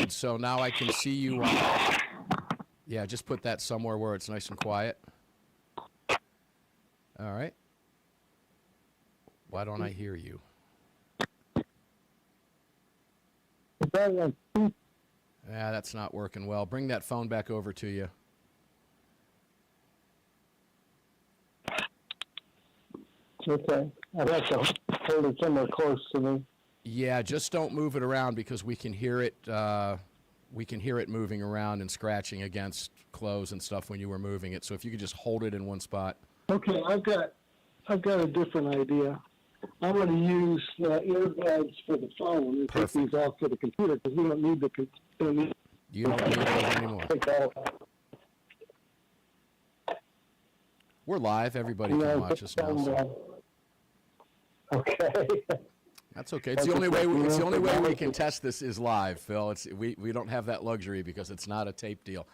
good. So now I can see you. Yeah, just put that somewhere where it's nice and quiet. All right. Why don't I hear you? Yeah, that's not working well. Bring that phone back over to you. Okay. I'd have to hold it somewhere close to me. Yeah, just don't move it around because we can hear it. We can hear it moving around and scratching against clothes and stuff when you were moving it. So if you could just hold it in one spot. Okay, I've got a different idea. I'm going to use earbuds for the phone and Perfect. take these off for the computer because we don't need the computer. You don't need those anymore. We're live. Everybody can watch us now. So. Okay. That's okay. It's the only way. It's the only way we can test this is live, Phil. We don't have that luxury because it's not a tape deal.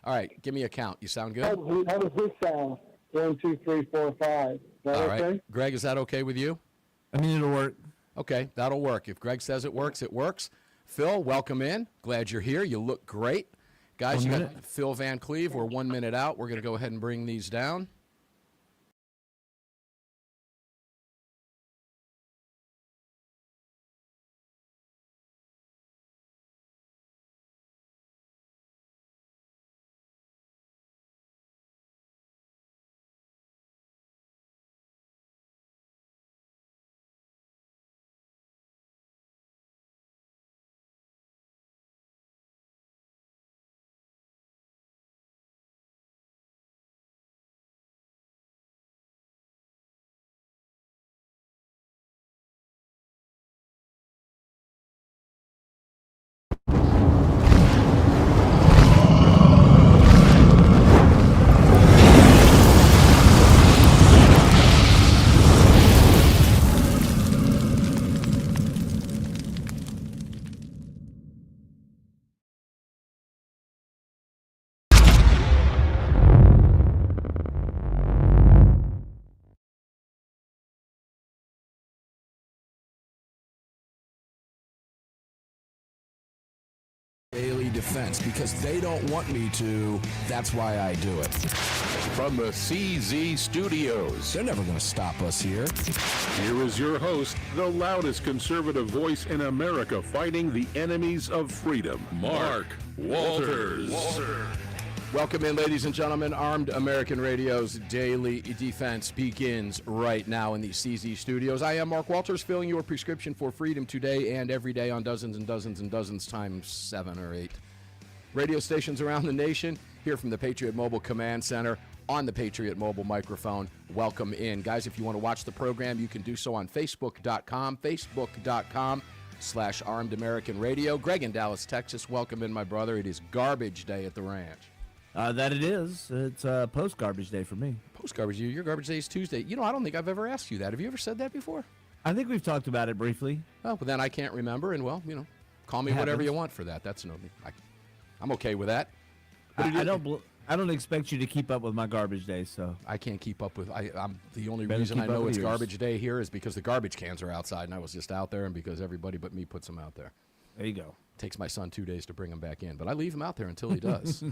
All right, give me a count. You sound good? How does this sound? 1, 2, 3, 4, 5. Is that All okay? right, Greg, is that okay with you? I mean, it'll work. Okay, that'll work. If Greg says it works, it works. Phil, welcome in. Glad you're here. You look great. Guys, you got Phil Van Cleave. We're 1 minute out. We're going to go ahead and bring these down. Daily Defense, because they don't want me to. That's why I do it. From the CZ Studios, They're never going to stop us here. here is your host, the loudest conservative voice in America fighting the enemies of freedom, Mark Walters. Welcome in, ladies and gentlemen. Armed American Radio's Daily Defense begins right now in the CZ Studios. I am Mark Walters, filling your prescription for freedom today and every day on dozens and dozens and dozens times 7 or 8 radio stations around the nation. Here from the Patriot Mobile Command Center on the Patriot Mobile microphone. Welcome in. Guys, if you want to watch the program, you can do so on Facebook.com/Armed American Radio. Greg in Dallas, Texas. Welcome in, my brother. It is garbage day at the ranch. That it is. It's post-garbage day for me. Post-garbage day. Your garbage day is Tuesday. You know, I don't think I've ever asked you that. Have you ever said that before? I think we've talked about it briefly. Oh, well, then I can't remember, and, well, you know, call me whatever you want for that. That's no, I'm okay with that. I don't expect you to keep up with my garbage day, so. I can't keep up with, I'm the only Better reason I keep up know with it's yours. garbage day here is because the garbage cans are outside, and I was just out there, and because everybody but me puts them out there. There you go. Takes my son 2 days to bring them back in, but I leave him out there until he does.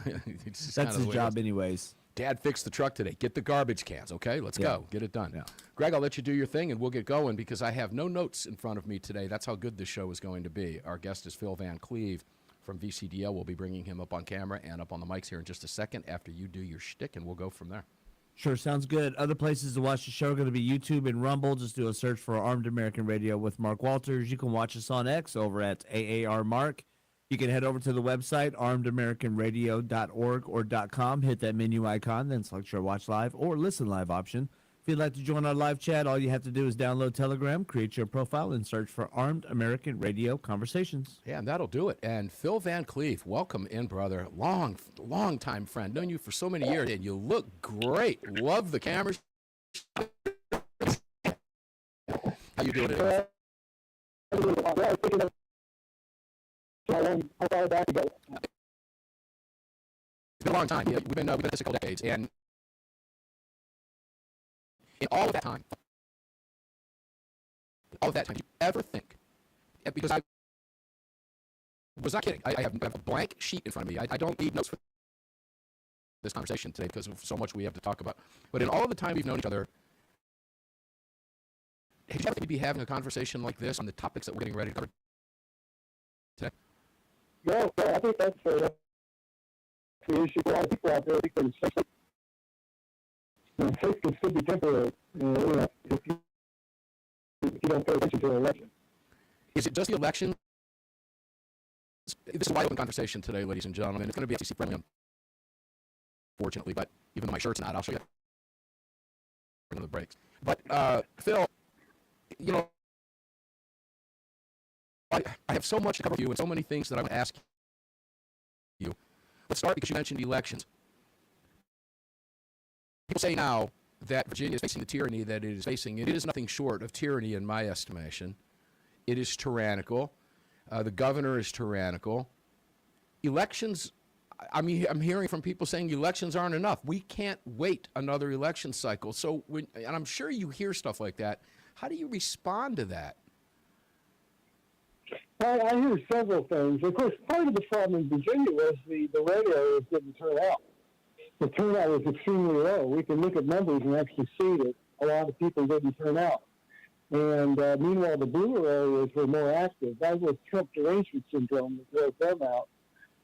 That's his job anyways. Dad fixed the truck today. Get the garbage cans, okay? Let's go. Get it done. Yeah. Greg, I'll let you do your thing, and we'll get going because I have no notes in front of me today. That's how good this show is going to be. Our guest is Phil Van Cleave from VCDL. We'll be bringing him up on camera and up on the mics here in just a second after you do your shtick, and we'll go from there. Sure, sounds good. Other places to watch the show are going to be YouTube and Rumble. Just do a search for Armed American Radio with Mark Walters. You can watch us on X over at AARMark. You can head over to the website, armedamericanradio.org or .com. Hit that menu icon, then select your watch live or listen live option. If you'd like to join our live chat, all you have to do is download Telegram, create your profile, and search for Armed American Radio Conversations. Yeah, and that'll do it. And Phil Van Cleave, welcome in, brother. Long time friend. Known you for so many years, and you look great. Love the cameras. How you doing today? It's been a long time. Yeah, we've been at this a couple decades, and in all of that time, do you ever think? Because I was not kidding. I have a blank sheet in front of me. I don't need notes for this conversation today because of so much we have to talk about. But in all the time we've known each other, did you ever think we'd be having a conversation like this on the topics that we're getting ready to cover today? No, I think that's the issue for a lot of people out there. Because faith can still be temporary, if you don't pay attention to the election. Is it just the election? This is a wide open conversation today, ladies and gentlemen. It's going to be FCC friendly, unfortunately, but even though my shirt's not, I'll show you the breaks. But, Phil, I have so much to cover with you and so many things that I would ask you. Let's start because you mentioned elections. People say now that Virginia is facing the tyranny that it is facing. It is nothing short of tyranny in my estimation. It is tyrannical. The governor is tyrannical. Elections, I'm hearing from people saying elections aren't enough. We can't wait another election cycle. So, and I'm sure you hear stuff like that. How do you respond to that? I hear several things. Of course, part of the problem in Virginia was the red areas didn't turn out. The turnout was extremely low. We can look at numbers and actually see that a lot of people didn't turn out. And meanwhile, the bluer areas were more active. That was Trump derangement syndrome that drove them out.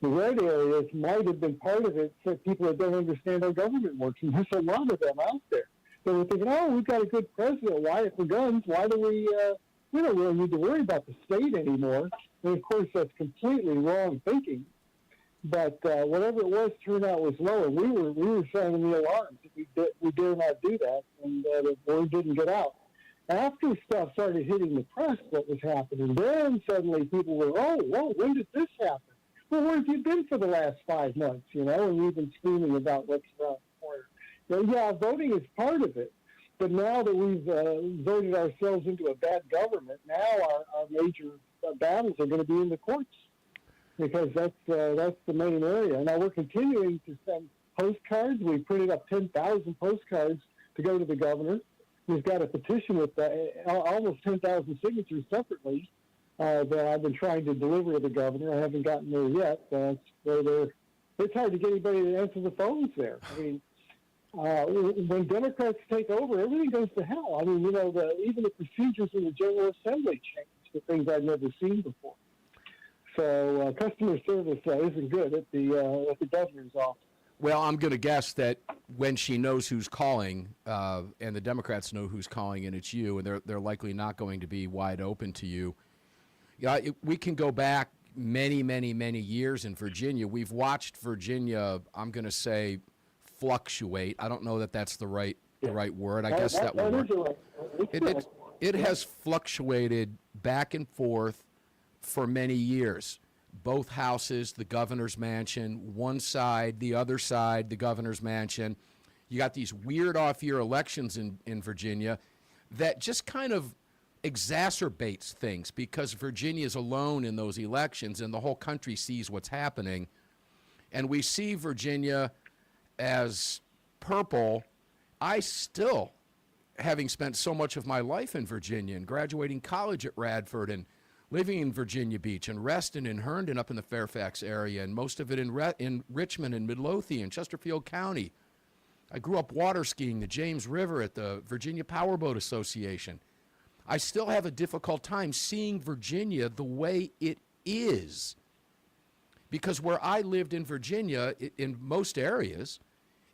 The red areas might have been part of it for people that don't understand how government works. And there's a lot of them out there. So we're thinking, we've got a good president. Why for guns? Why do we don't really need to worry about the state anymore? And of course, that's completely wrong thinking. But whatever it was, turnout was low. And we were sounding the alarms. We dare not do that, and the word didn't get out. After stuff started hitting the press, what was happening, then suddenly people were, when did this happen? Well, where have you been for the last 5 months, And we've been screaming about what's around the corner. Yeah, voting is part of it. But now that we've voted ourselves into a bad government, now our major battles are going to be in the courts, because that's the main area. Now we're continuing to send postcards. We printed up 10,000 postcards to go to the governor. We've got a petition with almost 10,000 signatures separately that I've been trying to deliver to the governor. I haven't gotten there yet. It's hard to get anybody to answer the phones there. I mean, when Democrats take over, everything goes to hell. I mean, even the procedures in the General Assembly changed to things I've never seen before. So customer service isn't good at the governor's office. Well, I'm going to guess that when she knows who's calling, and the Democrats know who's calling, and it's you, and they're likely not going to be wide open to you. We can go back many, many, many years in Virginia. We've watched Virginia, I'm going to say, fluctuate. I don't know that that's the right word. I guess that would work. It has fluctuated back and forth for many years. Both houses, the governor's mansion, one side, the other side, the governor's mansion. You got these weird off-year elections in Virginia that just kind of exacerbates things because Virginia is alone in those elections and the whole country sees what's happening. And we see Virginia as purple. I still, having spent so much of my life in Virginia and graduating college at Radford and living in Virginia Beach and Reston and Herndon up in the Fairfax area and most of it in Richmond and Midlothian, Chesterfield County. I grew up water skiing the James River at the Virginia Powerboat Association. I still have a difficult time seeing Virginia the way it is. Because where I lived in Virginia, in most areas,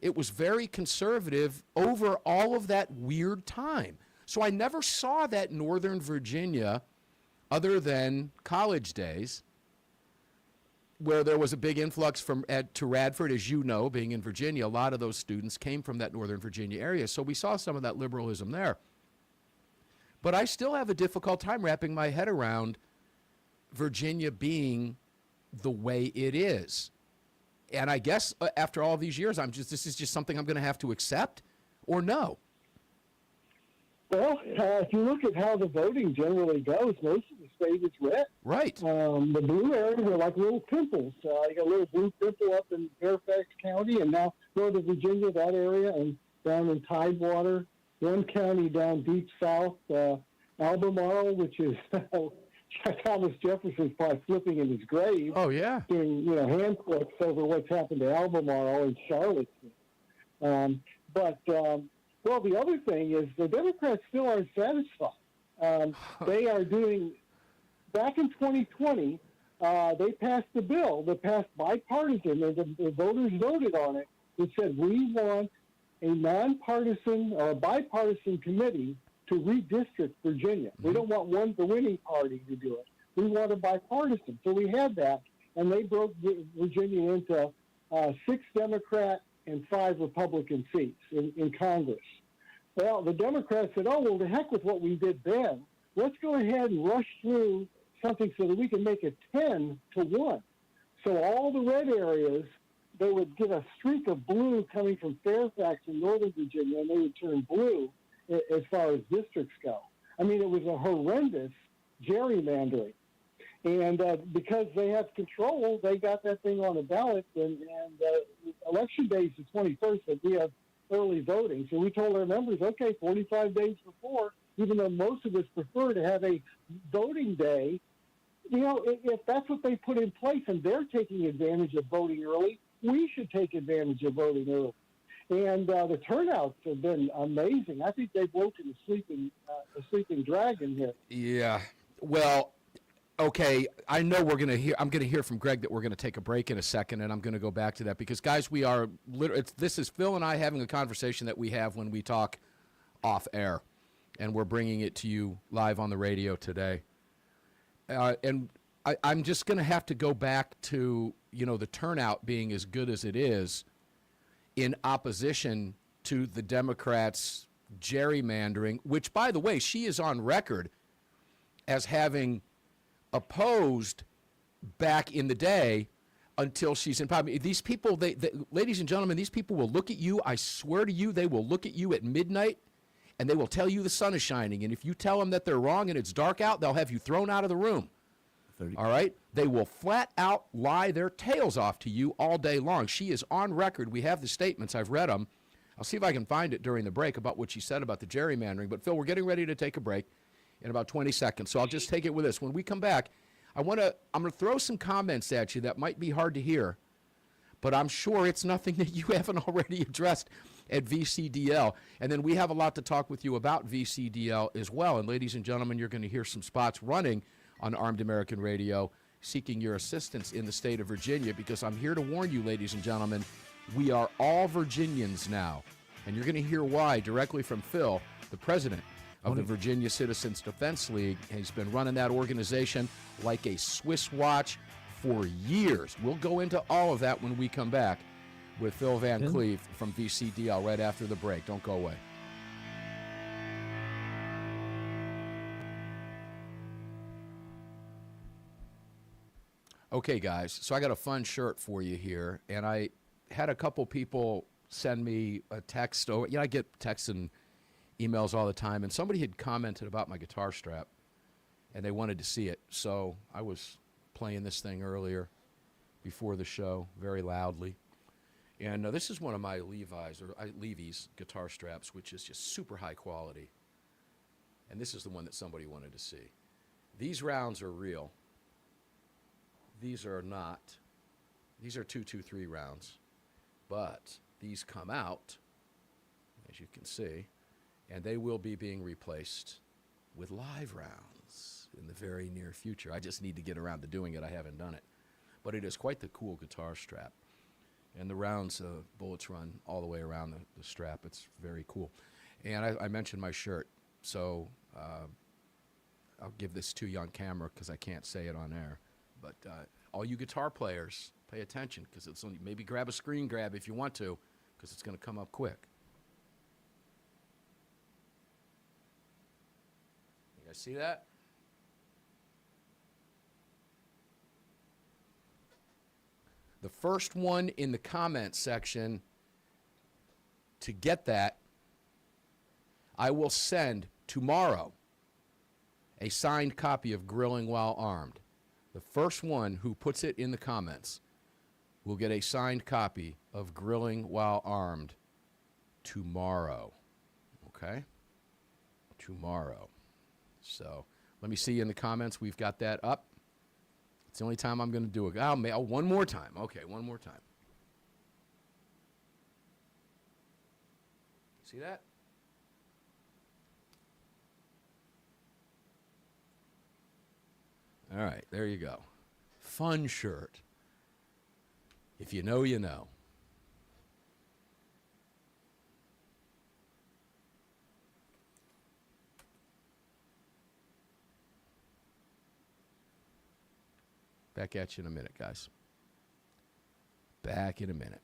it was very conservative over all of that weird time. So I never saw that Northern Virginia, other than college days, where there was a big influx to Radford, as you know, being in Virginia. A lot of those students came from that Northern Virginia area. So we saw some of that liberalism there. But I still have a difficult time wrapping my head around Virginia being the way it is. And I guess after all these years, this is just something I'm going to have to accept, or no? Well, if you look at how the voting generally goes, most of the state is red. Right. The blue areas are like little pimples. You got a little blue pimple up in Fairfax County, and now Northern Virginia, that area, and down in Tidewater, one county down deep south, Albemarle, which is Thomas Jefferson's probably flipping in his grave. Oh, yeah. Doing, hand flips over what's happened to Albemarle and Charlottesville. Well, the other thing is the Democrats still aren't satisfied. They are doing, back in 2020, they passed the bill that passed bipartisan, and the voters voted on it. It said, we want a nonpartisan or a bipartisan committee to redistrict Virginia. Mm-hmm. We don't want the winning party to do it. We want a bipartisan. So we had that, and they broke Virginia into 6 Democrat and 5 Republican seats in Congress. Well, the Democrats said, oh, well, the heck with what we did then. Let's go ahead and rush through something so that we can make it 10-1. So all the red areas, they would get a streak of blue coming from Fairfax in Northern Virginia, and they would turn blue as far as districts go. I mean, it was a horrendous gerrymandering. And because they have control, they got that thing on the ballot. And election day is the 21st, but we have early voting. So we told our members, okay, 45 days before, even though most of us prefer to have a voting day, if that's what they put in place and they're taking advantage of voting early, we should take advantage of voting early. And the turnouts have been amazing. I think they've woken a sleeping dragon here. Yeah. Well, okay. I know I'm going to hear from Greg that we're going to take a break in a second, and I'm going to go back to that because, guys, we are this is Phil and I having a conversation that we have when we talk off air, and we're bringing it to you live on the radio today. And I'm just going to have to go back to, the turnout being as good as it is in opposition to the Democrats' gerrymandering, which, by the way, she is on record as having opposed back in the day until she's in power. These people, ladies and gentlemen, these people will look at you. I swear to you, they will look at you at midnight and they will tell you the sun is shining. And if you tell them that they're wrong and it's dark out, they'll have you thrown out of the room. 30. All right? They will flat out lie their tails off to you all day long. She is on record. We have the statements. I've read them. I'll see if I can find it during the break about what she said about the gerrymandering. But, Phil, we're getting ready to take a break in about 20 seconds. So I'll just take it with this. When we come back, I'm going to throw some comments at you that might be hard to hear, but I'm sure it's nothing that you haven't already addressed at VCDL. And then we have a lot to talk with you about VCDL as well. And ladies and gentlemen, you're going to hear some spots running on Armed American Radio seeking your assistance in the state of Virginia, because I'm here to warn you, ladies and gentlemen, we are all Virginians now. And you're going to hear why directly from Phil, the president of the Virginia Citizens Defense League. And he's been running that organization like a Swiss watch for years. We'll go into all of that when we come back with Phil Van Cleave from VCDL right after the break. Don't go away. Okay, guys, so I got a fun shirt for you here, and I had a couple people send me a text. I get texts and emails all the time, and somebody had commented about my guitar strap, and they wanted to see it. So I was playing this thing earlier before the show very loudly. And this is one of my Levy's guitar straps, which is just super high quality. And this is the one that somebody wanted to see. These rounds are real. These are not. These are 223 rounds. But these come out, as you can see, and they will be being replaced with live rounds in the very near future. I just need to get around to doing it. I haven't done it. But it is quite the cool guitar strap. And the rounds, bullets run all the way around the strap. It's very cool. And I mentioned my shirt, so I'll give this to you on camera because I can't say it on air. But all you guitar players, pay attention, because it's only, maybe grab a screen grab if you want to, because it's going to come up quick. You guys see that? The first one in the comment section to get that, I will send tomorrow a signed copy of Grilling While Armed. The first one who puts it in the comments will get a signed copy of Grilling While Armed tomorrow. Okay? Tomorrow. So Let me see in the comments. We've got that up. It's the only time I'm going to do it. Oh, one more time. Okay, one more time. See that? All right, there you go. Fun shirt. If you know, you know. Back at you in a minute, guys. Back in a minute.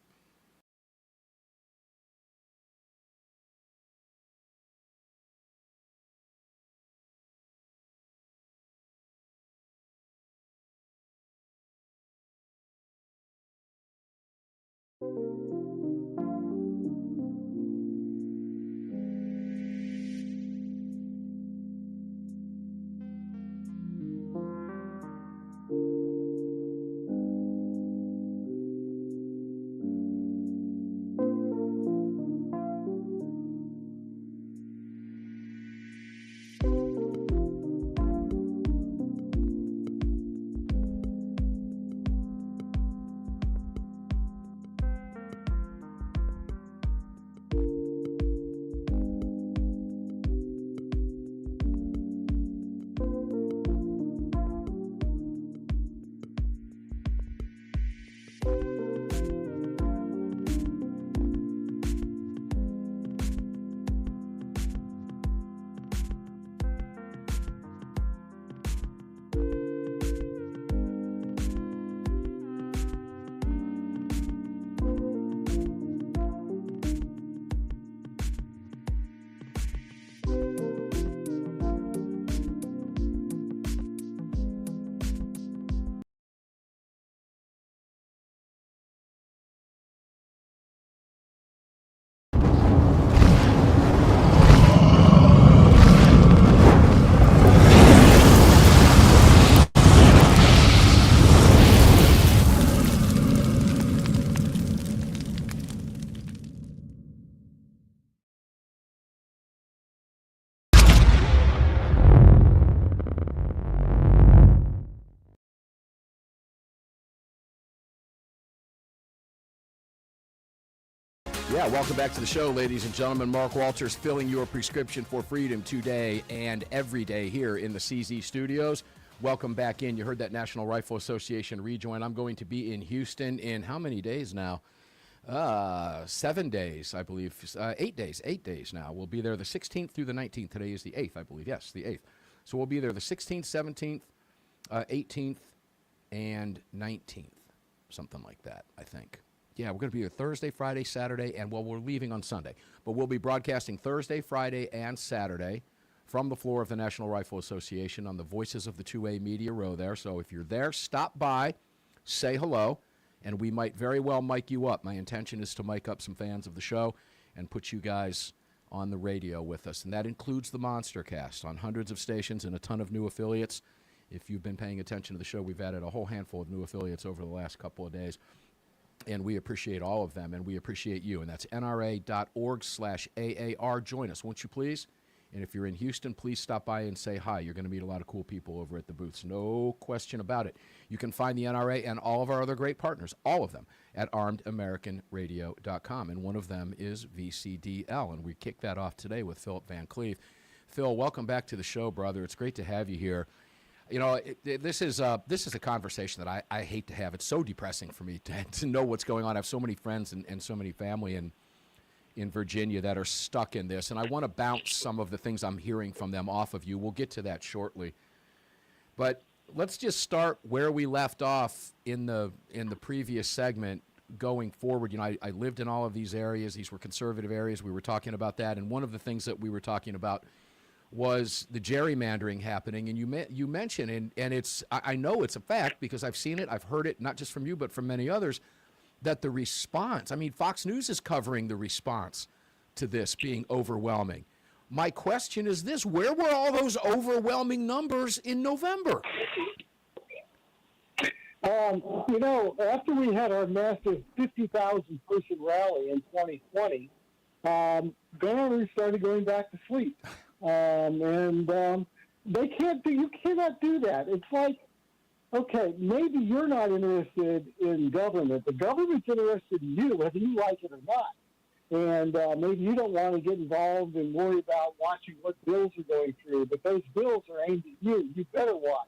Yeah, welcome back to the show, ladies and gentlemen. Mark Walters filling your prescription for freedom today and every day here in the CZ studios. Welcome back in. You heard that National Rifle Association rejoin. I'm going to be in Houston in how many days now? 7 days, I believe. 8 days. 8 days now. We'll be there the 16th through the 19th. Today is the 8th, I believe. Yes, the 8th. So we'll be there the 16th, 17th, 18th, and 19th. Something like that, I think. Yeah, we're going to be here Thursday, Friday, Saturday, and, well, we're leaving on Sunday. But we'll be broadcasting Thursday, Friday, and Saturday from the floor of the National Rifle Association on the Voices of the 2A Media Row there. So if you're there, stop by, say hello, and we might very well mic you up. My intention is to mic up some fans of the show and put you guys on the radio with us. And that includes the Monster Cast on hundreds of stations and a ton of new affiliates. If you've been paying attention to the show, we've added a whole handful of new affiliates over the last couple of days. And we appreciate all of them, and we appreciate you. And that's nra.org/AAR. Join us, won't you please? And if you're in Houston, please stop by and say hi. You're going to meet a lot of cool people over at the booths. No question about it. You can find the NRA and all of our other great partners, all of them, at armedamericanradio.com. And one of them is VCDL. And we kicked that off today with Philip Van Cleave. Phil, welcome back to the show, brother. It's great to have you here. You know, this is a conversation that I hate to have. It's so depressing for me to know what's going on. I have so many friends and so many family in Virginia that are stuck in this, and I want to bounce some of the things I'm hearing from them off of you. We'll get to that shortly. But let's just start where we left off in the previous segment going forward. You know, I lived in all of these areas. These were conservative areas. We were talking about that, and one of the things that we were talking about was the gerrymandering happening, and you mentioned, and it's I know it's a fact because I've seen it, I've heard it, not just from you, but from many others, that the response, I mean, Fox News is covering the response to this being overwhelming. My question is this: where were all those overwhelming numbers in November? You know, after we had our massive 50,000 person rally in 2020, governors started going back to sleep. And They can't do. You cannot do that. It's like, okay, maybe you're not interested in government. The government's interested in you, whether you like it or not. And maybe you don't want to get involved and worry about watching what bills are going through, but those bills are aimed at you. You better watch.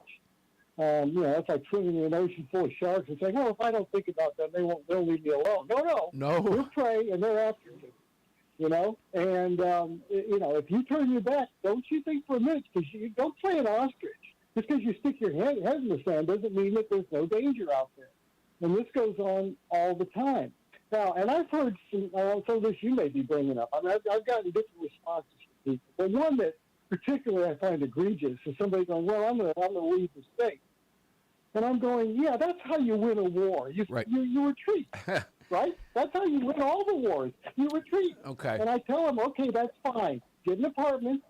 It's like swimming in an ocean full of sharks and saying, well, if I don't think about them, they'll leave me alone. No. You're prey, and they're after you. And if you turn your back, don't you think for a minute, because you don't play an ostrich. Just because you stick your head in the sand doesn't mean that there's no danger out there. And this goes on all the time. Now, and I've heard some of this you may be bringing up. I mean, I've gotten different responses from people. But one that particularly I find egregious is somebody going, well, I'm going to leave the state. And I'm going, yeah, that's how you win a war. You retreat, right? That's how you win all the wars. You retreat. Okay. And I tell them, okay, that's fine. Get an apartment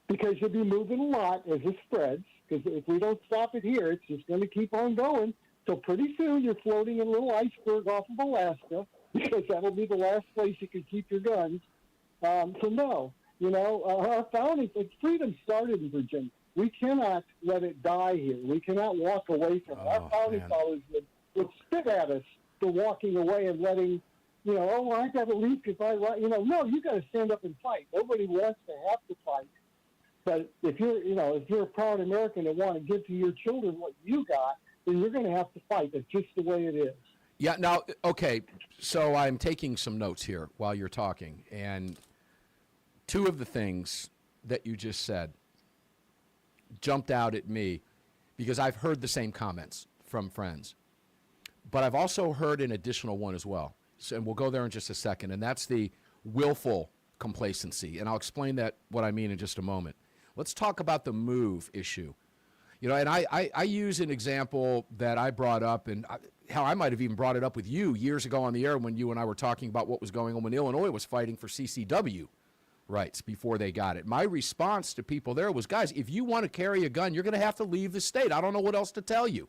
because you'll be moving a lot as it spreads. Because if we don't stop it here, it's just going to keep on going. So pretty soon you're floating in a little iceberg off of Alaska because that'll be the last place you can keep your guns. So no, our founding, freedom started in Virginia. We cannot let it die here. We cannot walk away from it. Our founding fathers would spit at us for walking away and letting, I got to leave because no, you got to stand up and fight. Nobody wants to have to fight. But if you're a proud American that want to give to your children what you got, then you're going to have to fight. That's just the way it is. Yeah. Now, okay. So I'm taking some notes here while you're talking, and two of the things that you just said jumped out at me because I've heard the same comments from friends, but I've also heard an additional one as well. So, and we'll go there in just a second, and that's the willful complacency, and I'll explain what I mean in just a moment. Let's talk about the move issue. And I use an example that I brought up, and how I might have even brought it up with you years ago on the air when you and I were talking about what was going on when Illinois was fighting for CCW rights before they got it. My response to people there was, guys, if you want to carry a gun, you're going to have to leave the state. I don't know what else to tell you.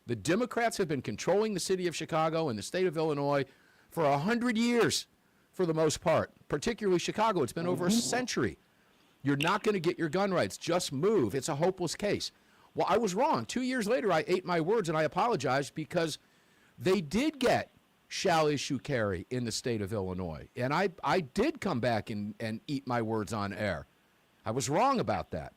The Democrats have been controlling the city of Chicago and the state of Illinois for 100 years for the most part, particularly Chicago. It's been over a century. You're not going to get your gun rights. Just move. It's a hopeless case. Well, I was wrong. 2 years later, I ate my words, and I apologized because they did get shall issue carry in the state of Illinois. And I did come back and eat my words on air. I was wrong about that.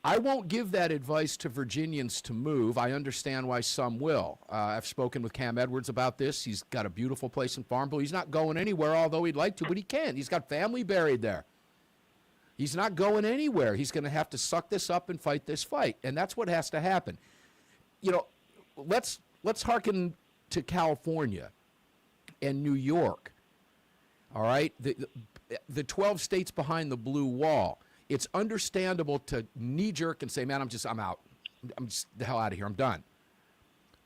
I won't give that advice to Virginians to move. I understand why some will. I've spoken with Cam Edwards about this. He's got a beautiful place in Farmville. He's not going anywhere, although he'd like to, but he can't. He's got family buried there. He's not going anywhere. He's going to have to suck this up and fight this fight, and that's what has to happen. Let's hearken to California and New York. All right, the 12 states behind the blue wall. It's understandable to knee-jerk and say, man, I'm out. I'm just the hell out of here. I'm done.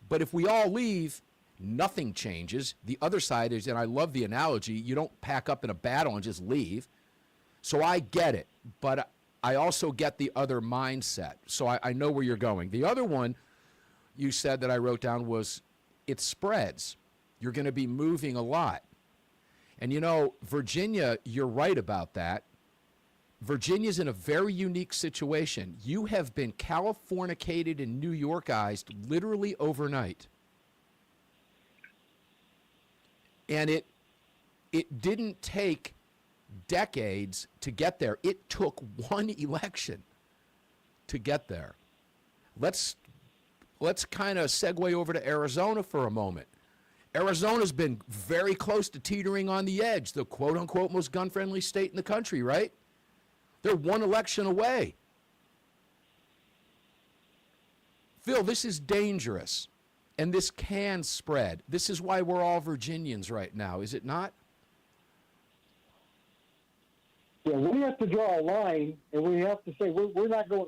But if we all leave, nothing changes. The other side is, and I love the analogy, you don't pack up in a battle and just leave. So I get it, but I also get the other mindset. So I know where you're going. The other one you said that I wrote down was it spreads. You're going to be moving a lot. And, Virginia, you're right about that. Virginia's in a very unique situation. You have been Californicated and New Yorkized literally overnight. And it didn't take decades to get there. It took one election to get there. Let's kind of segue over to Arizona for a moment. Arizona's been very close to teetering on the edge, the quote-unquote most gun-friendly state in the country, right? They're one election away. Phil, this is dangerous, and this can spread. This is why we're all Virginians right now, is it not? Yeah, we have to draw a line, and we have to say we're not going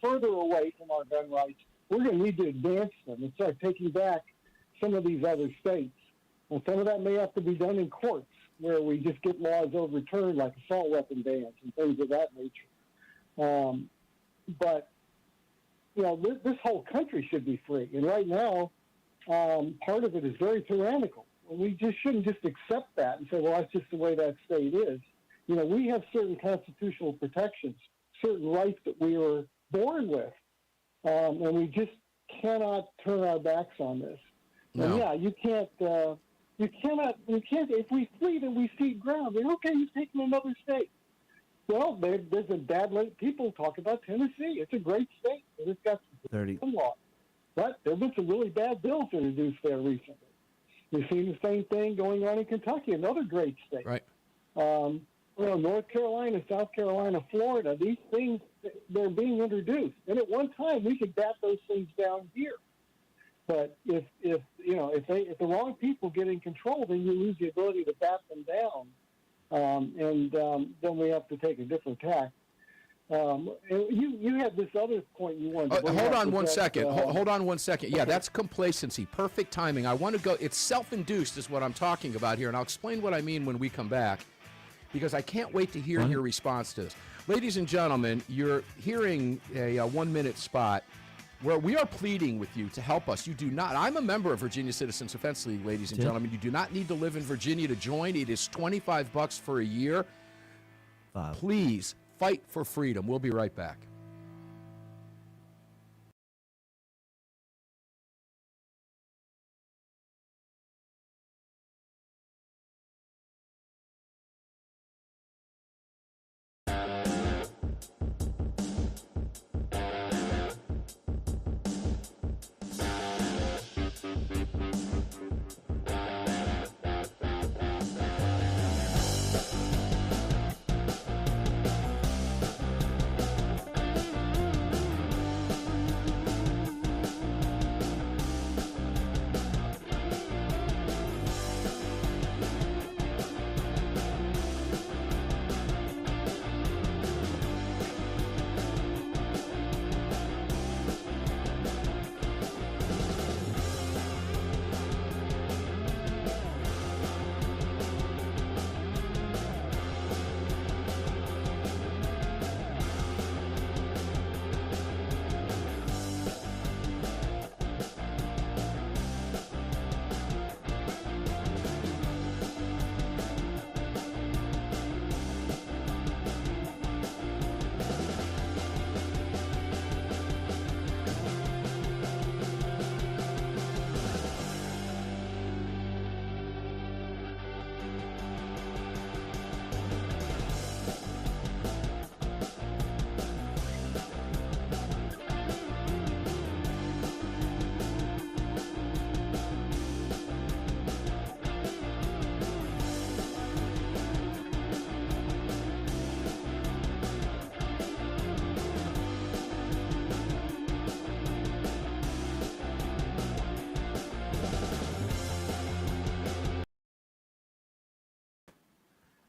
further away from our gun rights. We're going to need to advance them and start taking back some of these other states. And some of that may have to be done in courts, where we just get laws overturned, like assault weapon bans and things of that nature. But this whole country should be free, and right now, part of it is very tyrannical. We just shouldn't just accept that and say, well, that's just the way that state is. we have certain constitutional protections, certain rights that we were born with, and we just cannot turn our backs on this. No. And yeah, you can't. You can't. If we flee, then we cede ground. Then okay, you've taken another state. Well, there's a bad late. People talk about Tennessee. It's a great state, and it's got 30 some law. But there have been some really bad bills introduced there recently. You've seen the same thing going on in Kentucky, another great state. Right. North Carolina, South Carolina, Florida. These things, they're being introduced, and at one time we could bat those things down here. But if the wrong people get in control, then you lose the ability to bat them down, and then we have to take a different tack. You had this other point you wanted to bring hold up. on one second. Hold on one second. Yeah, that's complacency. Perfect timing. I want to go. It's self-induced is what I'm talking about here, and I'll explain what I mean when we come back, because I can't wait to hear your response to this. Ladies and gentlemen, you're hearing a 1-minute spot where we are pleading with you to help us. You do not. I'm a member of Virginia Citizens Defense League, ladies and gentlemen. You do not need to live in Virginia to join. It is $25 for a year. Please fight for freedom. We'll be right back.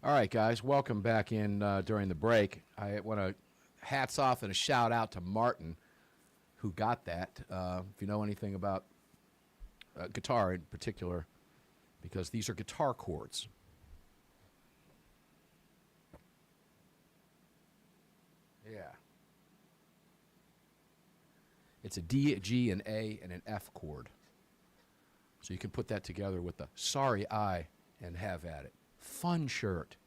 All right, guys, welcome back in during the break. I want to hats off and a shout out to Martin, who got that. If you know anything about guitar in particular, because these are guitar chords. Yeah. It's a D, a G, an A, and an F chord. So you can put that together with the Sorry I and have at it. Fun shirt.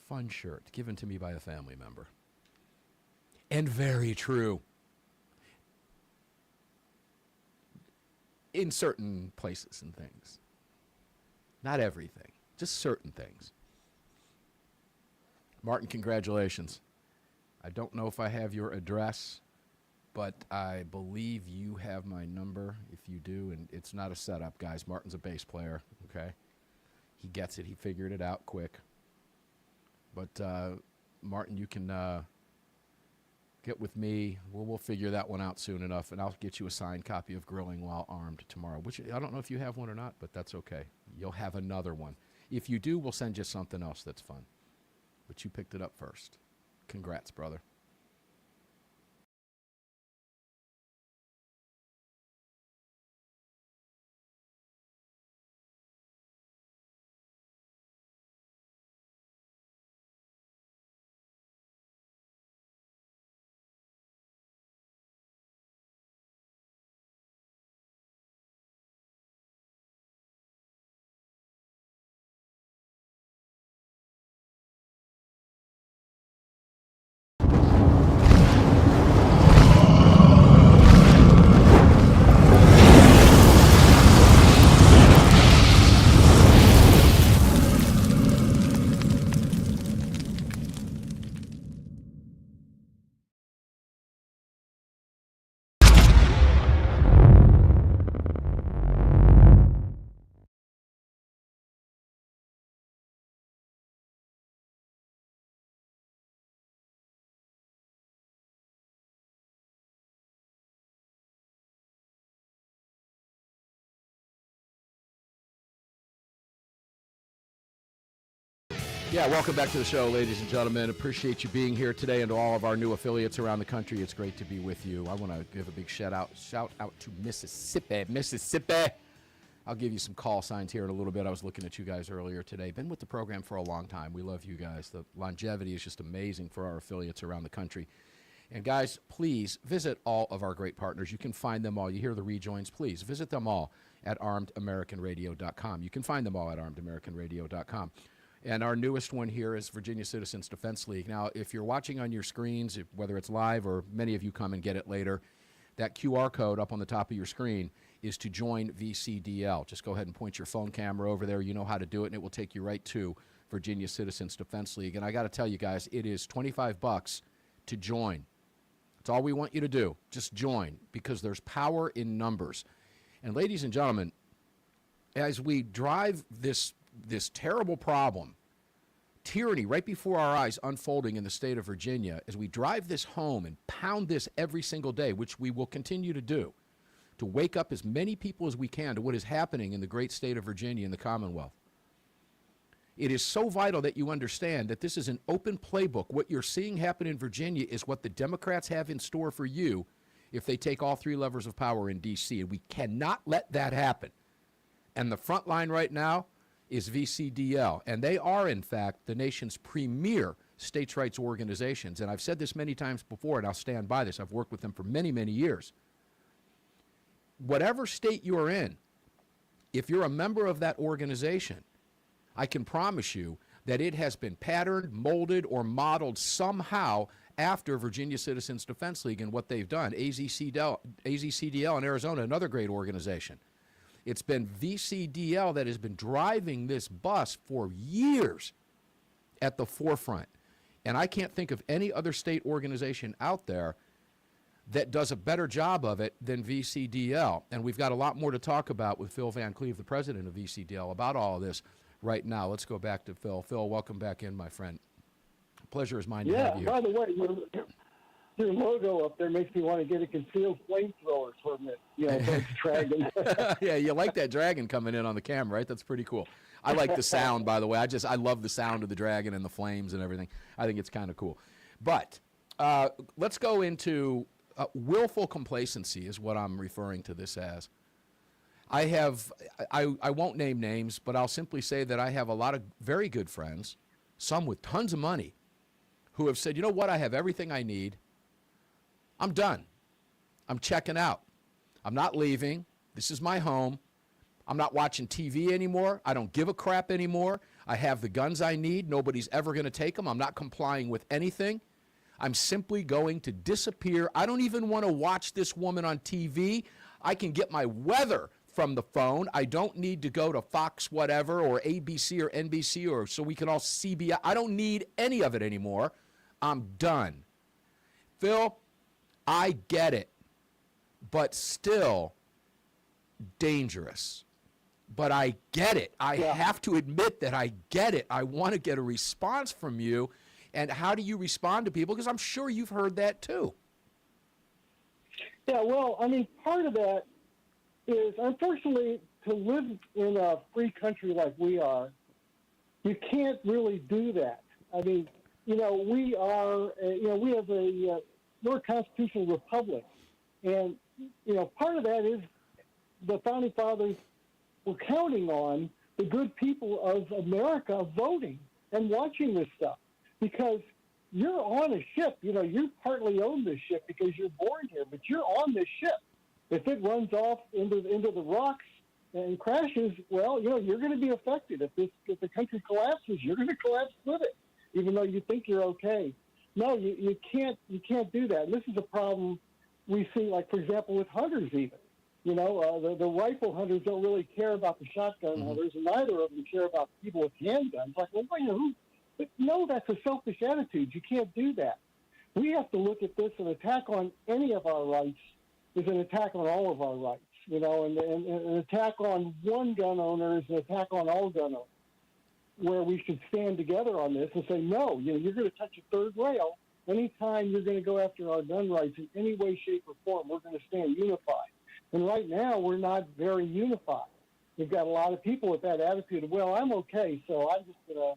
Fun shirt given to me by a family member. And very true. In certain places and things. Not everything. Just certain things. Martin, congratulations. I don't know if I have your address, but I believe you have my number if you do, and it's not a setup, guys. Martin's a bass player, okay? He gets it. He figured it out quick. But, Martin, you can get with me. We'll figure that one out soon enough, and I'll get you a signed copy of Grilling While Armed tomorrow, which I don't know if you have one or not, but that's okay. You'll have another one. If you do, we'll send you something else that's fun. But you picked it up first. Congrats, brother. Yeah, welcome back to the show, ladies and gentlemen. Appreciate you being here today, and to all of our new affiliates around the country. It's great to be with you. I want to give a big shout out to Mississippi. I'll give you some call signs here in a little bit. I was looking at you guys earlier today. Been with the program for a long time. We love you guys. The longevity is just amazing for our affiliates around the country. And guys, please visit all of our great partners. You can find them all. You hear the rejoins, please visit them all at armedamericanradio.com. You can find them all at armedamericanradio.com. And our newest one here is Virginia Citizens Defense League. Now, if you're watching on your screens, whether it's live or many of you come and get it later, that QR code up on the top of your screen is to join VCDL. Just go ahead and point your phone camera over there. You know how to do it, and it will take you right to Virginia Citizens Defense League. And I got to tell you guys, it is $25 to join. That's all we want you to do. Just join, because there's power in numbers. And ladies and gentlemen, as we drive this terrible problem, tyranny right before our eyes unfolding in the state of Virginia, as we drive this home and pound this every single day, which we will continue to do, to wake up as many people as we can to what is happening in the great state of Virginia and the Commonwealth. It is so vital that you understand that this is an open playbook. What you're seeing happen in Virginia is what the Democrats have in store for you if they take all three levers of power in D.C., and we cannot let that happen. And the front line right now is VCDL, and they are, in fact, the nation's premier states' rights organizations. And I've said this many times before, and I'll stand by this. I've worked with them for many, many years. Whatever state you are in, if you're a member of that organization, I can promise you that it has been patterned, molded, or modeled somehow after Virginia Citizens Defense League and what they've done. AZCDL in Arizona, another great organization. It's been VCDL that has been driving this bus for years at the forefront. And I can't think of any other state organization out there that does a better job of it than VCDL. And we've got a lot more to talk about with Phil Van Cleave, the president of VCDL, about all of this right now. Let's go back to Phil. Phil, welcome back in, my friend. Pleasure is mine to have you here. By the way, your logo up there makes me want to get a concealed flamethrower from it. Those dragon. Yeah, you like that dragon coming in on the camera, right? That's pretty cool. I like the sound, by the way. I love the sound of the dragon and the flames and everything. I think it's kind of cool. But let's go into willful complacency is what I'm referring to this as. I won't name names, but I'll simply say that I have a lot of very good friends, some with tons of money, who have said, you know what, I have everything I need. I'm done. I'm checking out. I'm not leaving. This is my home. I'm not watching TV anymore. I don't give a crap anymore. I have the guns I need. Nobody's ever going to take them. I'm not complying with anything. I'm simply going to disappear. I don't even want to watch this woman on TV. I can get my weather from the phone. I don't need to go to Fox whatever or ABC or NBC or so we can all CBS. I don't need any of it anymore. I'm done. Phil, I get it, but still dangerous. But I get it. I have to admit that I get it. I want to get a response from you. And how do you respond to people? Because I'm sure you've heard that too. Yeah, well, I mean, part of that is, unfortunately, to live in a free country like we are, you can't really do that. I mean, we are, we're a constitutional republic. And, part of that is the Founding Fathers were counting on the good people of America voting and watching this stuff. Because you're on a ship, you partly own this ship because you're born here, but you're on this ship. If it runs off into the rocks and crashes, well, you're going to be affected. If the country collapses, you're going to collapse with it, even though you think you're okay. No, you can't do that. And this is a problem we see, like, for example, with hunters even. The rifle hunters don't really care about the shotgun hunters, and neither of them care about people with handguns. Like, well, no, that's a selfish attitude. You can't do that. We have to look at this. An attack on any of our rights is an attack on all of our rights, and an attack on one gun owner is an attack on all gun owners, where we should stand together on this and say, no, you're going to touch a third rail. Anytime you're going to go after our gun rights in any way, shape, or form, we're going to stand unified. And right now, we're not very unified. We've got a lot of people with that attitude of, well, I'm okay, so I'm just going to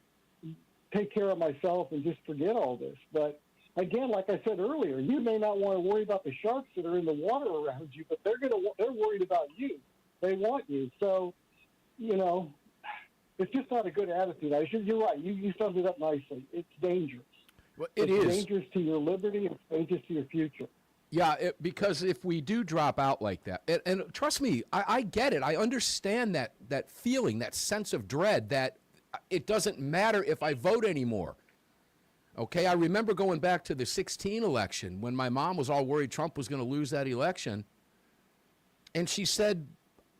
take care of myself and just forget all this. But again, like I said earlier, you may not want to worry about the sharks that are in the water around you, but they're worried about you. They want you. So, it's just not a good attitude. You're right. You summed it up nicely. It's dangerous. Well, it's dangerous to your liberty. It's dangerous to your future. Yeah, because if we do drop out like that, and trust me, I get it. I understand that feeling, that sense of dread that it doesn't matter if I vote anymore. Okay, I remember going back to the 2016 election when my mom was all worried Trump was going to lose that election. And she said,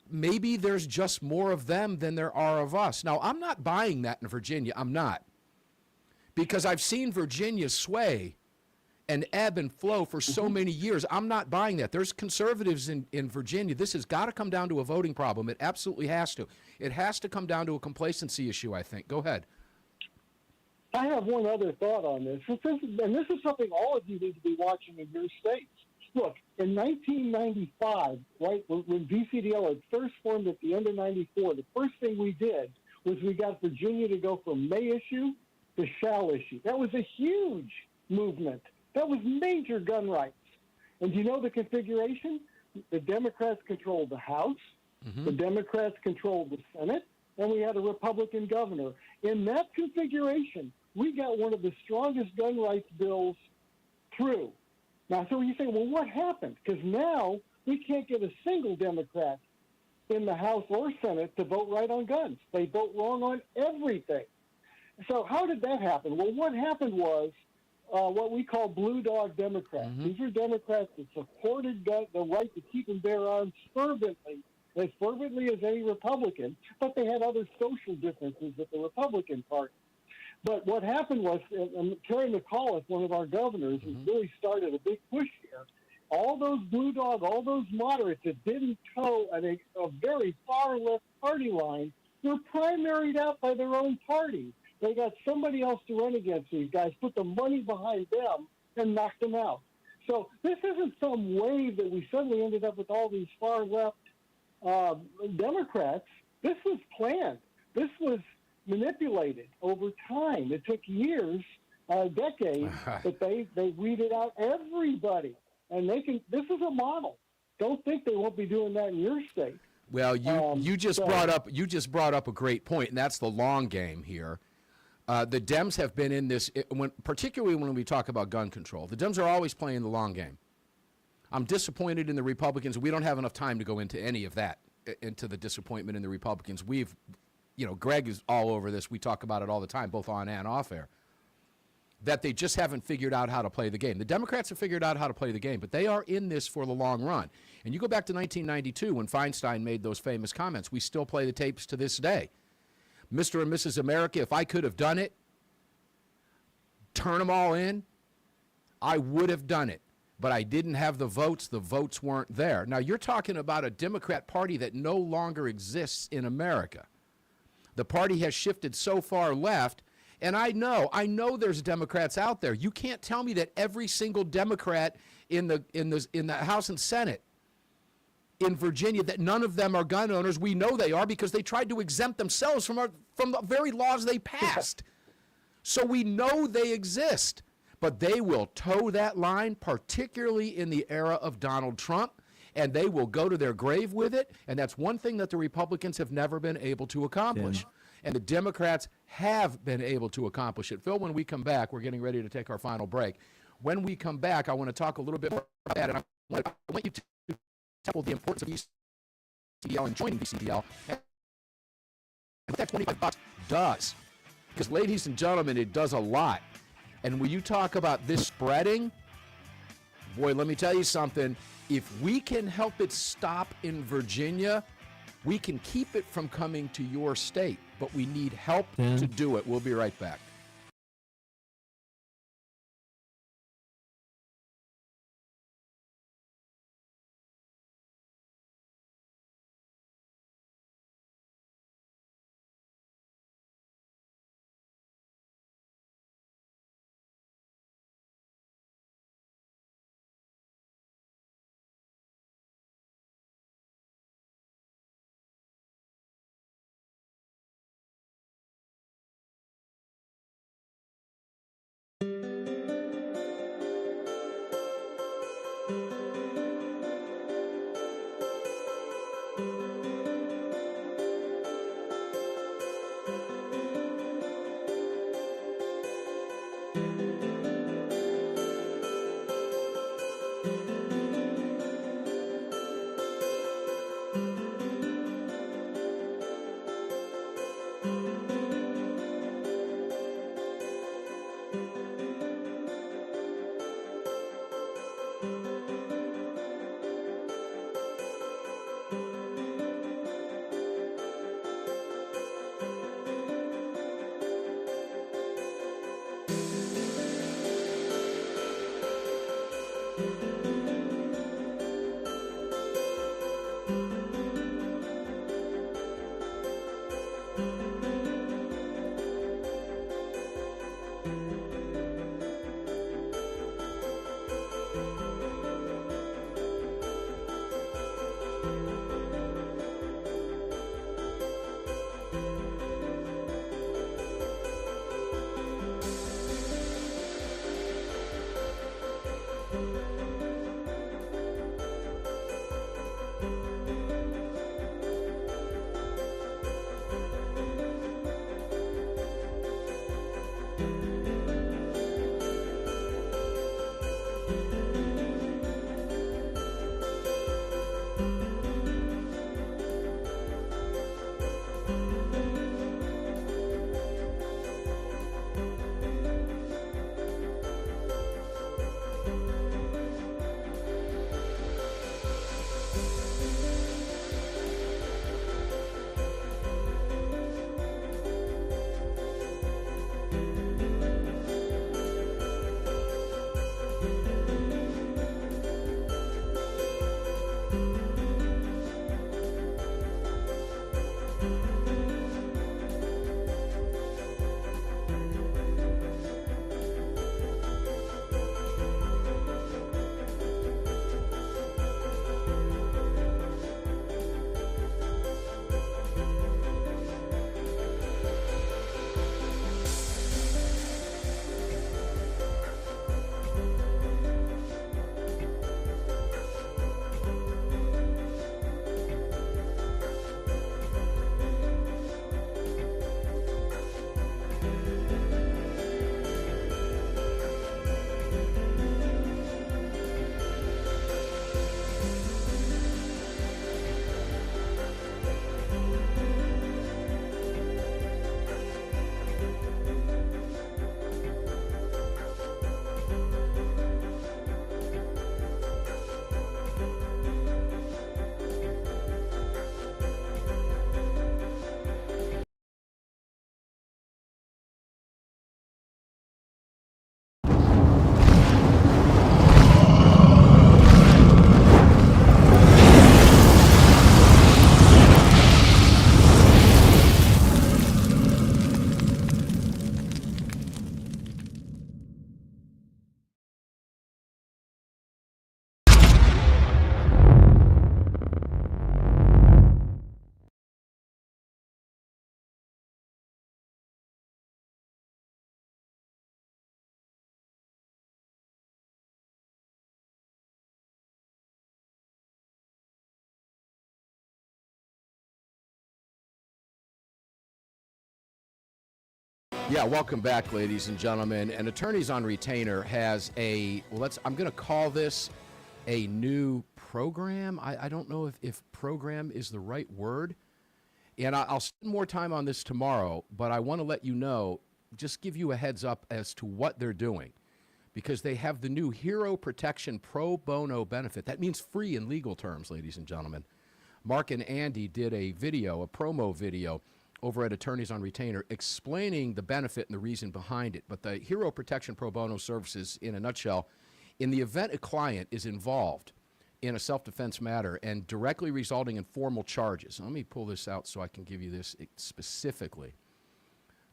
maybe there's just more of them than there are of us. Now, I'm not buying that in Virginia. I'm not. Because I've seen Virginia sway and ebb and flow for so many years. I'm not buying that. There's conservatives in Virginia. This has got to come down to a voting problem. It absolutely has to. It has to come down to a complacency issue, I think. Go ahead. I have one other thought on this. And this is something all of you need to be watching in your states. Look, in 1995, right, when VCDL had first formed at the end of 94, the first thing we did was we got Virginia to go from may issue to shall issue. That was a huge movement. That was major gun rights. And do you know the configuration? The Democrats controlled the House, the Democrats controlled the Senate, and we had a Republican governor. In that configuration, we got one of the strongest gun rights bills through. Now, so you say, well, what happened? Because now we can't get a single Democrat in the House or Senate to vote right on guns. They vote wrong on everything. So how did that happen? Well, what happened was what we call blue dog Democrats. These were Democrats that supported the right to keep and bear arms fervently, as fervently as any Republican, but they had other social differences with the Republican Party. But what happened was, Terry McAuliffe, one of our governors, really started a big push here. All those blue dog, all those moderates that didn't toe a very far left party line were primaried out by their own party. They got somebody else to run against these guys, put the money behind them, and knocked them out. So this isn't some wave that we suddenly ended up with all these far left Democrats. This was planned. This was manipulated over time. It took years, decades, but they weeded out everybody. And this is a model. Don't think they won't be doing that in your state. Well, you just brought up a great point, and that's the long game here. The Dems have been in this, particularly when we talk about gun control. The Dems are always playing the long game. I'm disappointed in the Republicans. We don't have enough time to go into any of that, into the disappointment in the Republicans. Greg is all over this. We talk about it all the time, both on and off air, that they just haven't figured out how to play the game. The Democrats have figured out how to play the game, but they are in this for the long run. And you go back to 1992 when Feinstein made those famous comments. We still play the tapes to this day. Mr. and Mrs. America, if I could have done it, turn them all in, I would have done it. But I didn't have the votes. The votes weren't there. Now, you're talking about a Democrat Party that no longer exists in America. The party has shifted so far left, and I know there's Democrats out there. You can't tell me that every single Democrat in the House and Senate in Virginia, that none of them are gun owners. We know they are because they tried to exempt themselves from the very laws they passed. So we know they exist, but they will toe that line, particularly in the era of Donald Trump, and they will go to their grave with it. And that's one thing that the Republicans have never been able to accomplish. And the Democrats have been able to accomplish it. Phil, when we come back, we're getting ready to take our final break. When we come back, I want to talk a little bit more about that, and I want you to tackle the importance of VCDL and joining VCDL. And what that $25 does. Because, ladies and gentlemen, it does a lot. And when you talk about this spreading, boy, let me tell you something. If we can help it stop in Virginia, we can keep it from coming to your state. But we need help to do it. We'll be right back. Yeah, welcome back, ladies and gentlemen. And Attorneys on Retainer has I'm going to call this a new program. I don't know if program is the right word. And I'll spend more time on this tomorrow, but I want to let you know, just give you a heads up as to what they're doing. Because they have the new Hero Protection Pro Bono benefit. That means free in legal terms, ladies and gentlemen. Mark and Andy did a promo video, over at Attorneys on Retainer, explaining the benefit and the reason behind it. But the Hero Protection Pro Bono services, in a nutshell, in the event a client is involved in a self-defense matter and directly resulting in formal charges. Let me pull this out so I can give you this specifically.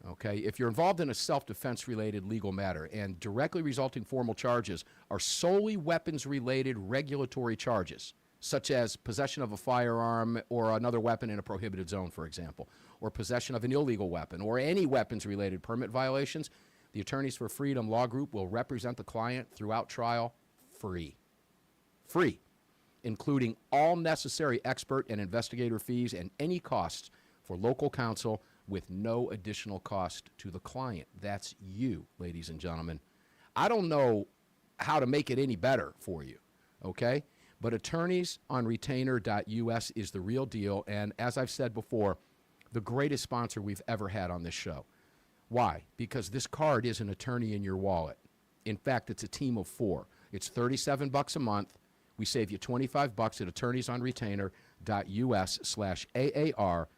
Okay, if you're involved in a self-defense related legal matter and directly resulting formal charges are solely weapons-related regulatory charges, such as possession of a firearm or another weapon in a prohibited zone, for example, or possession of an illegal weapon, or any weapons-related permit violations, the Attorneys for Freedom Law Group will represent the client throughout trial free. Free. including all necessary expert and investigator fees and any costs for local counsel with no additional cost to the client. That's you, ladies and gentlemen. I don't know how to make it any better for you, okay? But attorneysonretainer.us is the real deal, and as I've said before, the greatest sponsor we've ever had on this show. Why? Because this card is an attorney in your wallet. In fact, it's a team of 4. It's $37 a month. We save you $25 at attorneysonretainer.us/AAR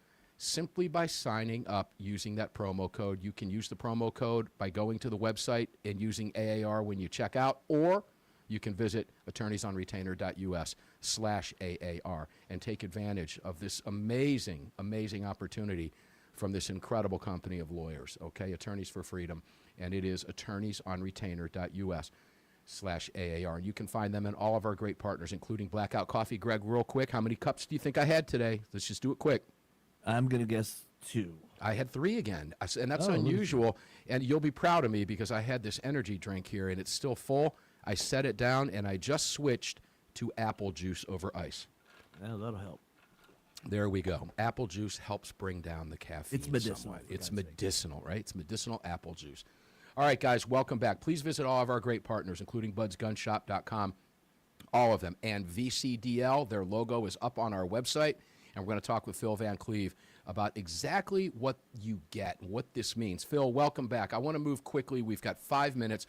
simply by signing up using that promo code. You can use the promo code by going to the website and using AAR when you check out, or you can visit attorneysonretainer.us/AAR and take advantage of this amazing, amazing opportunity from this incredible company of lawyers, okay? Attorneys for Freedom, and it is attorneysonretainer.us/AAR. And you can find them in all of our great partners, including Blackout Coffee. Greg, real quick, how many cups do you think I had today? Let's just do it quick. I'm going to guess 2. I had 3 again, and that's unusual. And you'll be proud of me because I had this energy drink here, and it's still full. I set it down, and I just switched to apple juice over ice. Well, that'll help. There we go. Apple juice helps bring down the caffeine. It's medicinal. Somewhat. It's medicinal, right? It's medicinal apple juice. All right, guys, welcome back. Please visit all of our great partners, including budsgunshop.com, all of them. And VCDL, their logo is up on our website. And we're going to talk with Phil Van Cleave about exactly what you get, what this means. Phil, welcome back. I want to move quickly. We've got 5 minutes.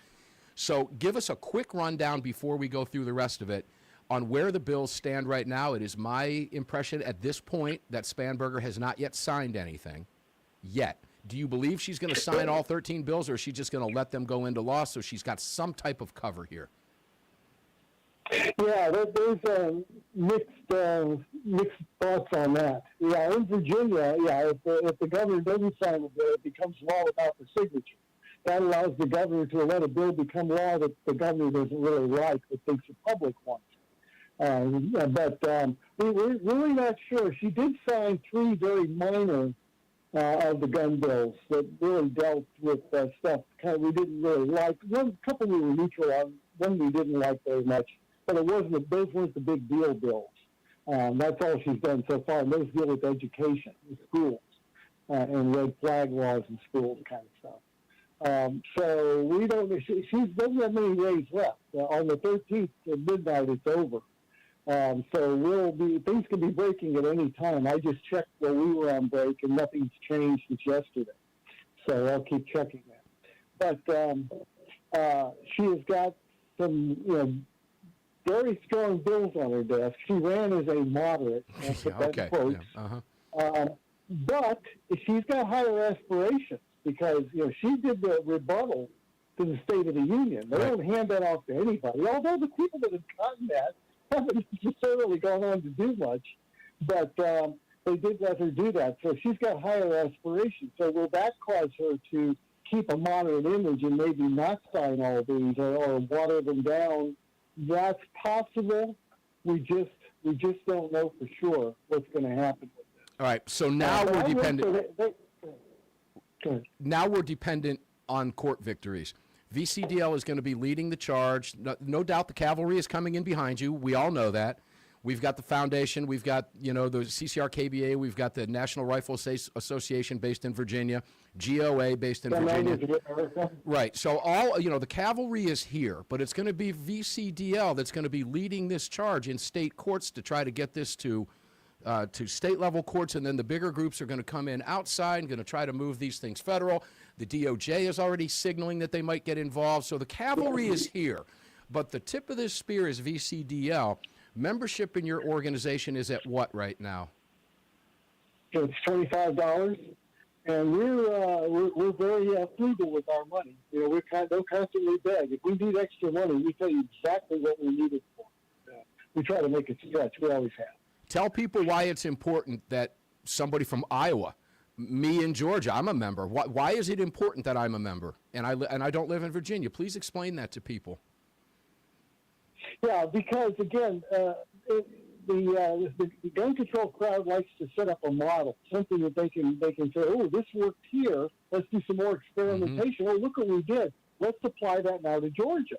So give us a quick rundown before we go through the rest of it on where the bills stand right now. It is my impression at this point that Spanberger has not yet signed anything yet. Do you believe she's going to sign all 13 bills, or is she just going to let them go into law so she's got some type of cover here? Yeah, there's mixed thoughts on that. Yeah, in Virginia, if the governor doesn't sign a bill, it becomes law without the signature. That allows the governor to let a bill become law that the governor doesn't really like, but thinks the public wants. We're really not sure. She did sign 3 very minor of the gun bills that really dealt with stuff we didn't really like. One couple we were neutral on, one we didn't like very much. But those weren't the big deal bills. That's all she's done so far. And those deal with education, with schools, and red flag laws in schools, kind of stuff. So we don't. She doesn't have many days left. On the 13th at midnight, it's over. So things can be breaking at any time. I just checked while we were on break, and nothing's changed since yesterday. So I'll keep checking that. But she has got some, very strong bills on her desk. She ran as a moderate. Okay. Yeah. But she's got higher aspirations because, she did the rebuttal to the State of the Union. They don't hand that off to anybody, although the people that have gotten that haven't necessarily gone on to do much. But they did let her do that. So she's got higher aspirations. So will that cause her to keep a moderate image and maybe not sign all these or water them down? That's possible. We just don't know for sure what's going to happen with this. All right. So now we're dependent. Now we're dependent on court victories. VCDL is going to be leading the charge. No doubt the cavalry is coming in behind you. We all know that. We've got the foundation. We've got, the CCR-KBA. We've got the National Rifle Association based in Virginia, GOA based in Virginia. Right. So the cavalry is here, but it's going to be VCDL that's going to be leading this charge in state courts to try to get this to state-level courts, and then the bigger groups are going to come in outside and going to try to move these things federal. The DOJ is already signaling that they might get involved. So the cavalry is here, but the tip of this spear is VCDL. Membership in your organization is at what right now? It's $25, and we're very frugal with our money. We're constantly beg. If we need extra money, we tell you exactly what we need it for. We try to make it stretch. We always have. Tell people why it's important that somebody from Iowa, me in Georgia, I'm a member. Why is it important that I'm a member and I don't live in Virginia? Please explain that to people. Yeah, because again, the gun control crowd likes to set up a model, something that they can say, oh, this worked here. Let's do some more experimentation. Oh, look what we did. Let's apply that now to Georgia.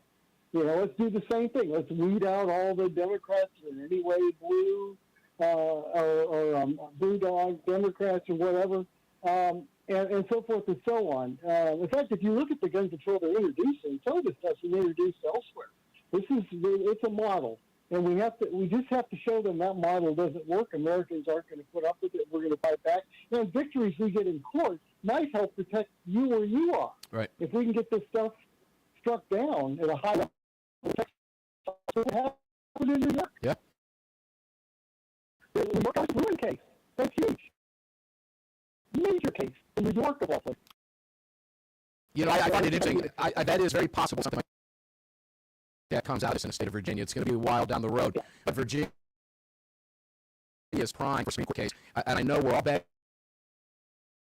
let's do the same thing. Let's weed out all the Democrats in any way blue or blue dog Democrats or whatever, and so forth and so on. In fact, if you look at the gun control they're introducing, some of the stuff's been introduced elsewhere. It's a model, and we just have to show them that model doesn't work. Americans aren't going to put up with it. We're going to fight back. And victories we get in court might help protect you where you are. Right. If we can get this stuff struck down at a high level, what happened in New York? Yeah. The New York County ruin case. That's huge. Major case in New York of all places. I find it interesting. That is very possible. Something like that comes out in the state of Virginia. It's going to be a while down the road. But Virginia is prime for a Supreme Court case. And I know we're all begging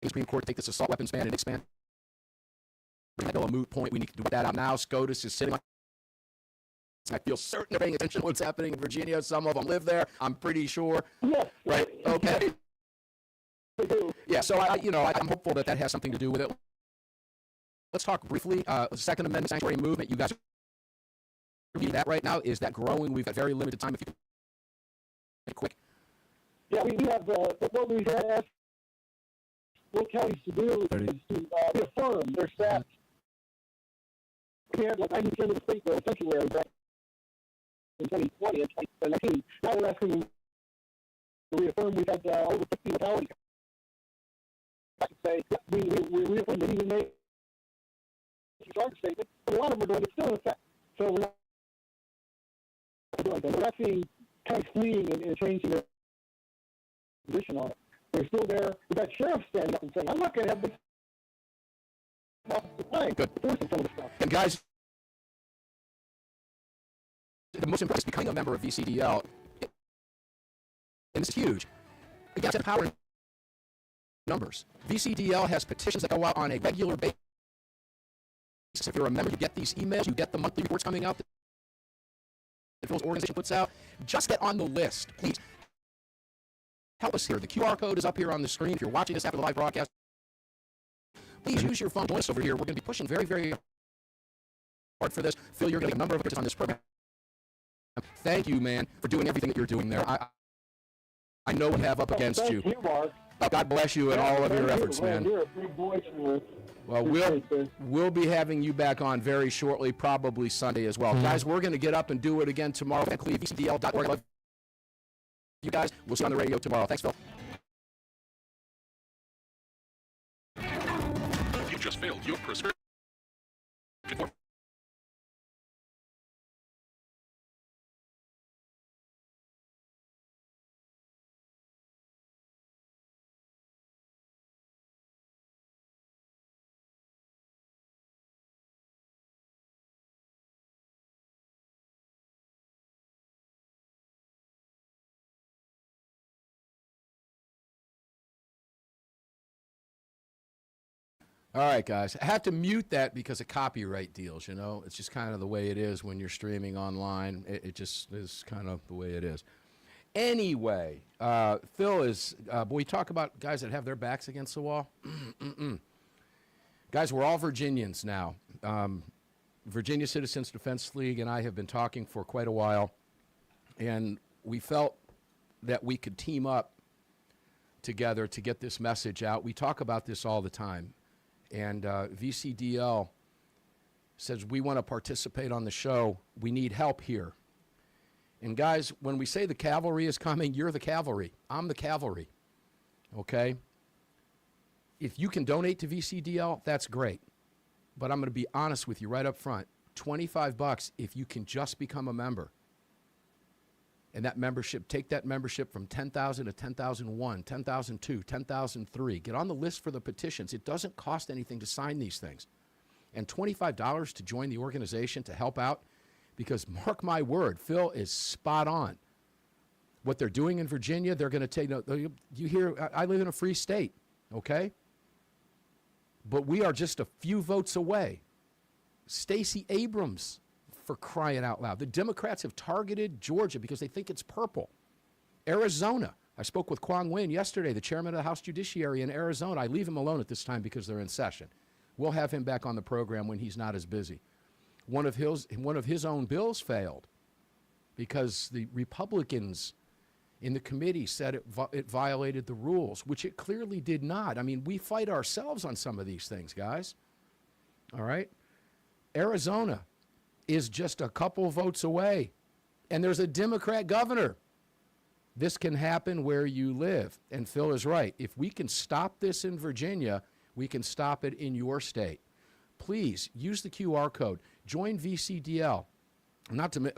the Supreme Court to take this assault weapons ban and expand. We're going to a moot point. We need to do that out now. SCOTUS is sitting on. I feel certain they're paying attention to what's happening in Virginia. Some of them live there. I'm pretty sure. Yes. Right? Okay. They do. Yeah, so I'm hopeful that has something to do with it. Let's talk briefly. Second Amendment sanctuary movement. You guys are reading that right now. Is that growing? We've got very limited time. If you can quick. Yeah, we have what we've asked localities to do is to reaffirm their status. We had like 90% of the state go sanctuary back in 2020 and 2019. Now we're asking them to reaffirm. We've had over 50 localities. I can say we reaffirm that even they charge statement, but a lot of them are doing it still in effect. So we're not doing that. We're not seeing kind of fleeing and changing their position on it. They're still there. We've got sheriffs standing up and saying, I'm not going to have this line. Good. Forcing some of the stuff. And guys, the most important is becoming a member of VCDL. And it's huge. You guys have power in numbers. VCDL has petitions that go out on a regular basis. If you're a member, you get these emails, you get the monthly reports coming out that the organization puts out. Just get on the list, please. Help us here. The QR code is up here on the screen. If you're watching this after the live broadcast, please use your phone. Join us over here. We're going to be pushing very, very hard for this. Phil, you're going to get a number of pictures on this program. Thank you, man, for doing everything that you're doing there. I know we have up against you. Thank you, Mark. God bless you and all of your efforts, man. You're a big voice for us. Well, we'll be having you back on very shortly, probably Sunday as well. Guys, we're going to get up and do it again tomorrow at cleave.org. I love you guys. We'll see you on the radio tomorrow. Thanks, Phil. You just failed your prescription. All right, guys. I have to mute that because of copyright deals, you know. It's just kind of the way it is when you're streaming online. It just is kind of the way it is. Anyway, Phil is, we talk about guys that have their backs against the wall. Guys, we're all Virginians now. Virginia Citizens Defense League and I have been talking for quite a while, and we felt that we could team up together to get this message out. We talk about this all the time. And VCDL says, we want to participate on the show. We need help here. And guys, when we say the cavalry is coming, you're the cavalry. I'm the cavalry. Okay? If you can donate to VCDL, that's great. But I'm going to be honest with you right up front. $25 if you can just become a member. And that membership, take that membership from 10,000 to 10,001, 10,002, 10,003. Get on the list for the petitions. It doesn't cost anything to sign these things. And $25 to join the organization to help out, because mark my word, Phil is spot on. What they're doing in Virginia, they're going to take, you hear, I live in a free state, okay? But we are just a few votes away. Stacey Abrams, for crying out loud. The Democrats have targeted Georgia because they think it's purple. Arizona. I spoke with Kwong Win yesterday, the chairman of the House Judiciary in Arizona. I leave him alone at this time because they're in session. We'll have him back on the program when he's not as busy. one of his own bills failed because the Republicans in the committee said it violated the rules, which it clearly did not. I mean, we fight ourselves on some of these things, guys. All right? Arizona is just a couple votes away, and there's a Democrat governor. This can happen where you live. And Phil is right. If we can stop this in Virginia, we can stop it in your state. Please use the QR code. Join VCDL. Not to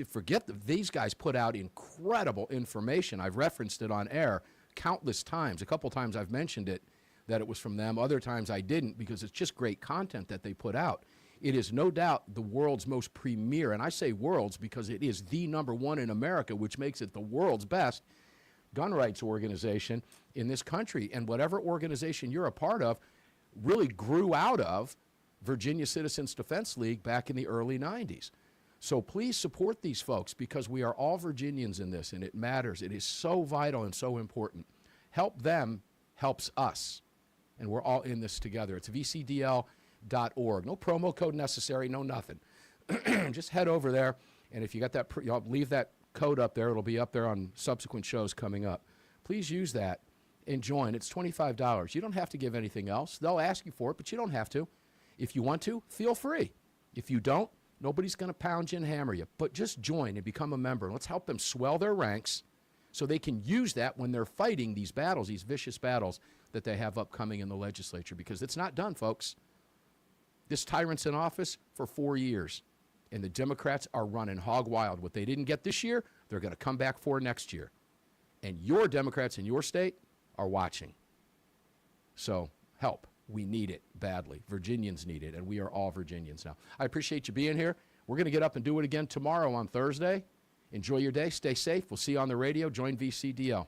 forget that these guys put out incredible information. I've referenced it on air countless times. A couple times I've mentioned it, that it was from them. Other times I didn't, because it's just great content that they put out. It is no doubt the world's most premier, and I say world's because it is the #1 in America, which makes it the world's best gun rights organization in this country. And whatever organization you're a part of really grew out of Virginia Citizens Defense League back in the early 90s. So please support these folks, because we are all Virginians in this, and it matters. It is so vital and so important. Help them helps us, and we're all in this together. It's vcdl.org. No promo code necessary, no nothing. Just head over there, and if you got that, I'll leave that code up there. It'll be up there on subsequent shows coming up. Please use that and join. It's $25. You don't have to give anything else. They'll ask you for it, but you don't have to. If you want to, feel free. If you don't, nobody's going to pound you and hammer you. But just join and become a member. Let's help them swell their ranks so they can use that when they're fighting these battles, these vicious battles that they have upcoming in the legislature, because it's not done, folks. This tyrant's in office for 4 years, and the Democrats are running hog wild. What they didn't get this year, they're going to come back for next year. And your Democrats in your state are watching. So help. We need it badly. Virginians need it, and we are all Virginians now. I appreciate you being here. We're going to get up and do it again tomorrow on Thursday. Enjoy your day. Stay safe. We'll see you on the radio. Join VCDL.